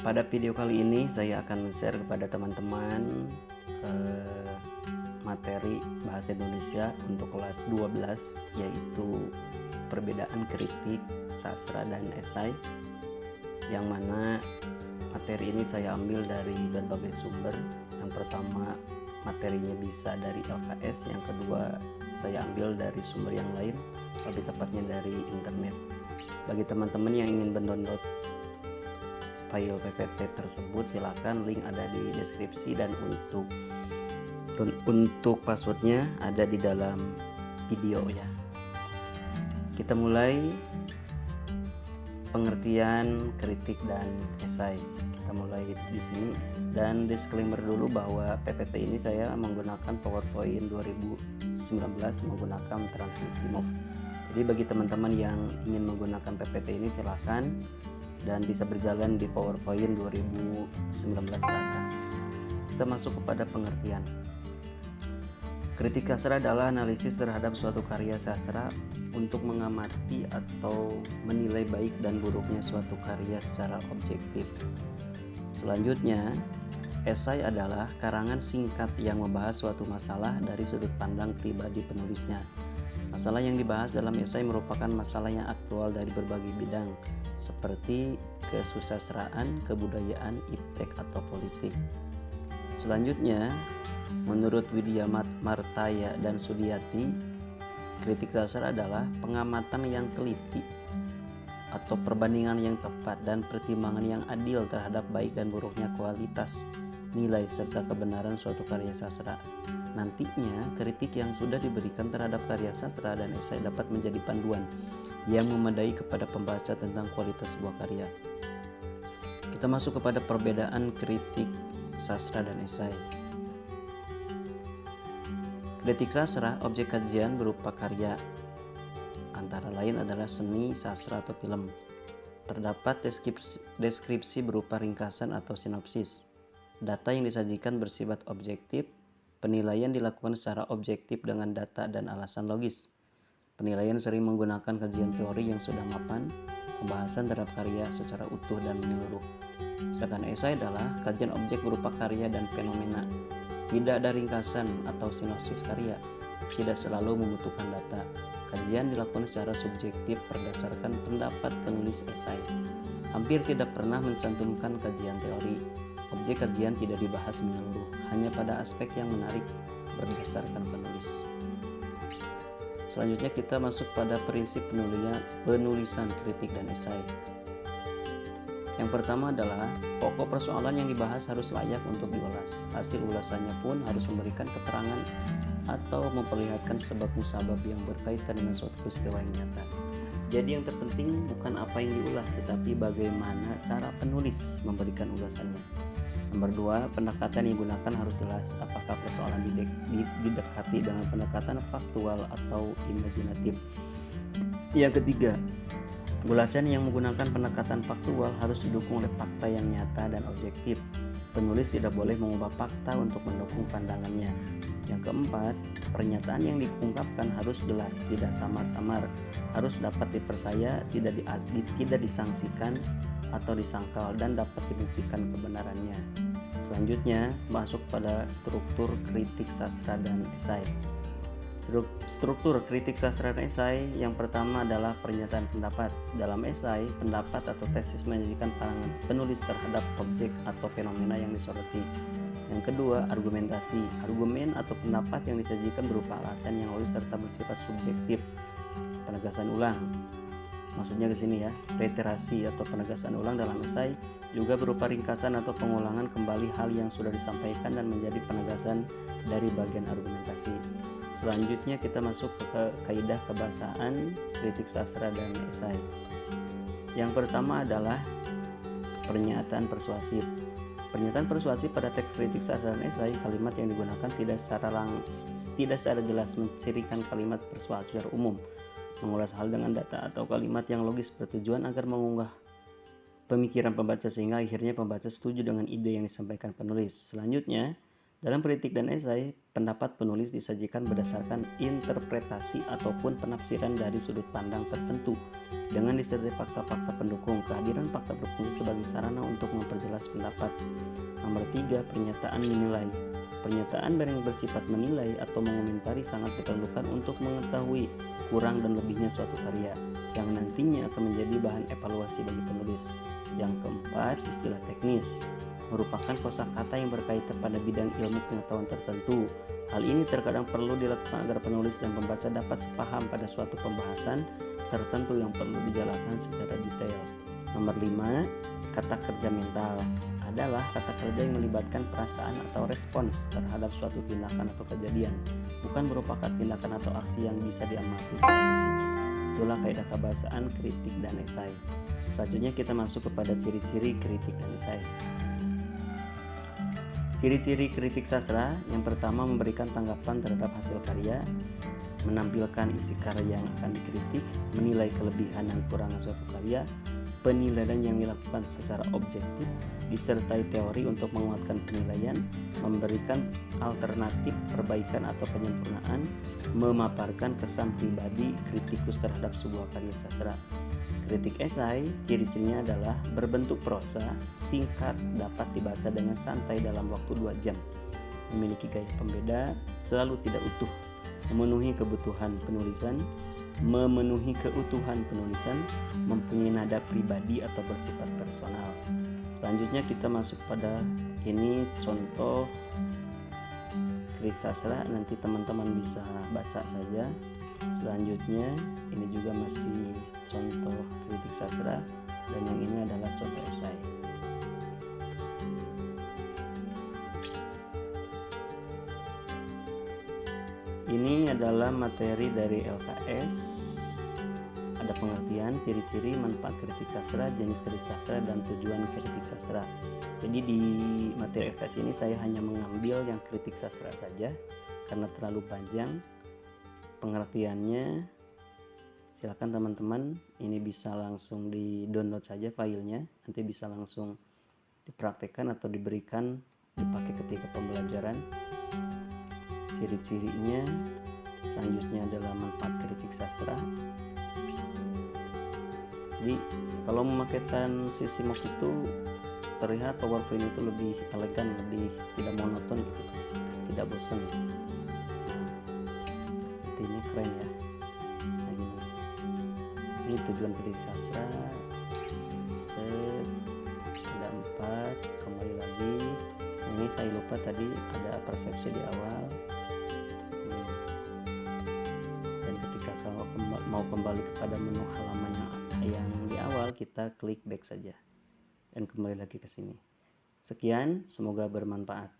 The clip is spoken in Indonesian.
Pada video kali ini saya akan men-share kepada teman-teman materi bahasa Indonesia untuk kelas 12, yaitu perbedaan kritik, sastra, dan esai, yang mana materi ini saya ambil dari berbagai sumber. Yang pertama, materinya bisa dari LKS, yang kedua saya ambil dari sumber yang lain, lebih tepatnya dari internet. Bagi teman-teman yang ingin mendownload file PPT tersebut, silakan, link ada di deskripsi, dan untuk passwordnya ada di dalam video ya. Kita mulai pengertian kritik dan esai. Kita mulai di sini, dan disclaimer dulu bahwa PPT ini saya menggunakan PowerPoint 2019 menggunakan transisi move. Jadi bagi teman-teman yang ingin menggunakan PPT ini silakan, dan bisa berjalan di PowerPoint 2019 ke atas. Kita masuk kepada pengertian. Kritik sastra adalah analisis terhadap suatu karya sastra untuk mengamati atau menilai baik dan buruknya suatu karya secara objektif. Selanjutnya, esai adalah karangan singkat yang membahas suatu masalah dari sudut pandang pribadi penulisnya. Masalah yang dibahas dalam esai merupakan masalah yang aktual dari berbagai bidang, seperti kesusastraan, kebudayaan, iptek, atau politik. Selanjutnya, menurut Widya Martaya dan Sudiati, kritik sastra adalah pengamatan yang teliti atau perbandingan yang tepat dan pertimbangan yang adil terhadap baik dan buruknya kualitas, nilai, serta kebenaran suatu karya sastra. Nantinya, kritik yang sudah diberikan terhadap karya sastra dan esai dapat menjadi panduan yang memadai kepada pembaca tentang kualitas sebuah karya. Kita masuk kepada perbedaan kritik sastra dan esai. Kritik sastra, objek kajian berupa karya, antara lain adalah seni, sastra, atau film. Terdapat deskripsi berupa ringkasan atau sinopsis. Data yang disajikan bersifat objektif. Penilaian dilakukan secara objektif dengan data dan alasan logis. Penilaian sering menggunakan kajian teori yang sudah mapan, pembahasan terhadap karya secara utuh dan menyeluruh. Sedangkan esai adalah kajian objek berupa karya dan fenomena. Tidak ada ringkasan atau sinopsis karya, tidak selalu membutuhkan data. Kajian dilakukan secara subjektif berdasarkan pendapat penulis esai. Hampir tidak pernah mencantumkan kajian teori. Objek kajian tidak dibahas menyeluruh, hanya pada aspek yang menarik berdasarkan penulis. Selanjutnya kita masuk pada prinsip penulisan kritik dan esai. Yang pertama adalah pokok persoalan yang dibahas harus layak untuk diulas. Hasil ulasannya pun harus memberikan keterangan atau memperlihatkan sebab musabab yang berkaitan dengan suatu peristiwa yang nyata. Jadi yang terpenting bukan apa yang diulas, tetapi bagaimana cara penulis memberikan ulasannya. Nomor 2, pendekatan yang digunakan harus jelas. Apakah persoalan didekati dengan pendekatan faktual atau imajinatif. Yang ketiga, ulasan yang menggunakan pendekatan faktual harus didukung oleh fakta yang nyata dan objektif. Penulis tidak boleh mengubah fakta untuk mendukung pandangannya. Yang keempat, pernyataan yang diungkapkan harus jelas, tidak samar-samar, harus dapat dipercaya, tidak disangsikan atau disangkal, dan dapat dibuktikan kebenarannya. Selanjutnya, masuk pada struktur kritik sastra dan esai. Struktur kritik sastra dan esai yang pertama adalah pernyataan pendapat. Dalam esai, pendapat atau tesis menyajikan pandangan penulis terhadap objek atau fenomena yang disoroti. Yang kedua, argumentasi. Argumen atau pendapat yang disajikan berupa alasan yang logis serta bersifat subjektif. Penegasan ulang. Maksudnya ke sini ya, reiterasi atau penegasan ulang dalam esai juga berupa ringkasan atau pengulangan kembali hal yang sudah disampaikan dan menjadi penegasan dari bagian argumentasi. Selanjutnya kita masuk ke kaidah kebahasaan kritik sastra dan esai. Yang pertama adalah pernyataan persuasif. Pernyataan persuasif pada teks kritik sastra dan esai, kalimat yang digunakan tidak secara jelas mencirikan kalimat persuasif secara umum, mengulas hal dengan data, atau kalimat yang logis bertujuan agar mengunggah pemikiran pembaca sehingga akhirnya pembaca setuju dengan ide yang disampaikan penulis. Selanjutnya, Dalam kritik dan esai, pendapat penulis disajikan berdasarkan interpretasi ataupun penafsiran dari sudut pandang tertentu dengan disertai fakta-fakta pendukung. Kehadiran fakta berfungsi sebagai sarana untuk memperjelas pendapat. Nomor 3, pernyataan menilai. Pernyataan yang bersifat menilai atau mengomentari sangat diperlukan untuk mengetahui kurang dan lebihnya suatu karya yang nantinya akan menjadi bahan evaluasi bagi penulis. Yang keempat, istilah teknis merupakan kosakata yang berkaitan pada bidang ilmu pengetahuan tertentu. Hal ini terkadang perlu dilakukan agar penulis dan pembaca dapat sepaham pada suatu pembahasan tertentu yang perlu dijelaskan secara detail. Nomor 5, kata kerja mental adalah kata kerja yang melibatkan perasaan atau respons terhadap suatu tindakan atau kejadian, bukan merupakan tindakan atau aksi yang bisa diamati secara fisik. Itulah kaidah kebahasaan, kritik, dan esai. Selanjutnya kita masuk kepada ciri-ciri kritik dan esai. Ciri-ciri kritik sastra yang pertama, memberikan tanggapan terhadap hasil karya, menampilkan isi karya yang akan dikritik, menilai kelebihan dan kekurangan suatu karya, penilaian yang dilakukan secara objektif, disertai teori untuk menguatkan penilaian, memberikan alternatif perbaikan atau penyempurnaan, memaparkan kesan pribadi kritikus terhadap sebuah karya sastra. Kritik esai, ciri-cirinya adalah berbentuk prosa, singkat, dapat dibaca dengan santai dalam waktu 2 jam, memiliki gaya pembeda, selalu tidak utuh, memenuhi keutuhan penulisan, mempunyai nada pribadi atau bersifat personal. Selanjutnya kita masuk pada ini contoh kritik sastra, nanti teman-teman bisa baca saja. Selanjutnya ini juga masih contoh kritik sastra, dan yang ini adalah contoh esai. Ini adalah materi dari LKS. Ada pengertian, ciri-ciri, manfaat kritik sastra, jenis kritik sastra, dan tujuan kritik sastra. Jadi di materi LKS ini saya hanya mengambil yang kritik sastra saja karena terlalu panjang pengertiannya. Silakan teman-teman, ini bisa langsung di download saja filenya, nanti bisa langsung dipraktekkan atau diberikan dipakai ketika pembelajaran. Ciri-cirinya selanjutnya adalah manfaat kritik sastra. Jadi kalau memakaikan Sysimoc itu terlihat PowerPoint itu lebih elegan, lebih tidak monoton gitu, tidak bosan. Ini keren ya. Nah, gini. Ini tujuan kritik sastra. Ada 4, kembali lagi. Nah, ini saya lupa tadi ada persepsi di awal. Dan ketika kalau mau kembali kepada menu halaman yang di awal, kita klik back saja dan kembali lagi ke sini. Sekian, semoga bermanfaat.